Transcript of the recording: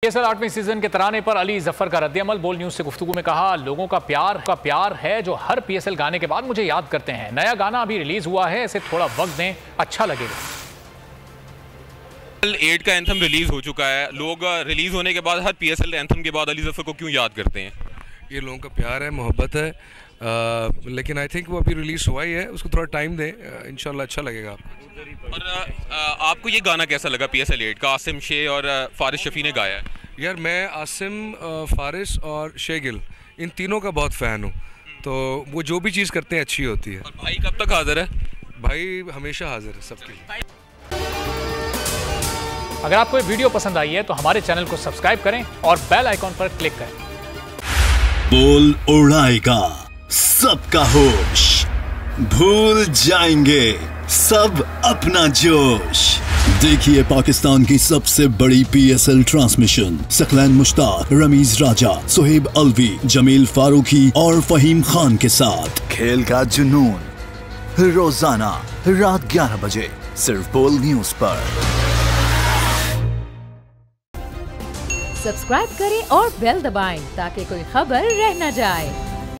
PSL 8वें season के तराने पर अली जफर का रद्द-ए-अमल। बोल न्यूज से गुफ्तगू में कहा, लोगों का प्यार है जो हर PSL गाने के बाद मुझे याद करते हैं। नया गाना अभी रिलीज हुआ है, इसे थोड़ा वक्त दें, अच्छा लगेगा। 8 का एंथम रिलीज हो चुका है। लोग रिलीज होने के बाद हर PSL एंथम के बाद अली जफर को क्यों याद करते हैं? ये लोगों का प्यार है, मोहब्बत है, लेकिन आई थिंक वो अभी रिलीज हुआ ही है, उसको थोड़ा टाइम दें, इंशाल्लाह अच्छा लगेगा आपको। और आपको ये गाना कैसा लगा PSL 8 का? आसिम शे और फारिस शफी ने गाया है। यार मैं आसिम, फारिस और शे गिल इन तीनों का बहुत फ़ैन हूँ, तो वो जो भी चीज़ करते हैं अच्छी होती है। और भाई कब तक हाजिर है? भाई हमेशा हाजिर है सबके लिए। अगर आपको ये वीडियो पसंद आई है तो हमारे चैनल को सब्सक्राइब करें और बेल आइकॉन पर क्लिक करें। बोल उड़ाएगा सबका होश, भूल जाएंगे सब अपना जोश। देखिए पाकिस्तान की सबसे बड़ी PSL ट्रांसमिशन सकलैन मुश्ताक, रमीज राजा, सुहेब अलवी, जमील फारूकी और फहीम खान के साथ खेल का जुनून रोजाना रात 11 बजे सिर्फ बोल न्यूज पर। सब्सक्राइब करें और बेल दबाएं ताकि कोई खबर रह न जाए।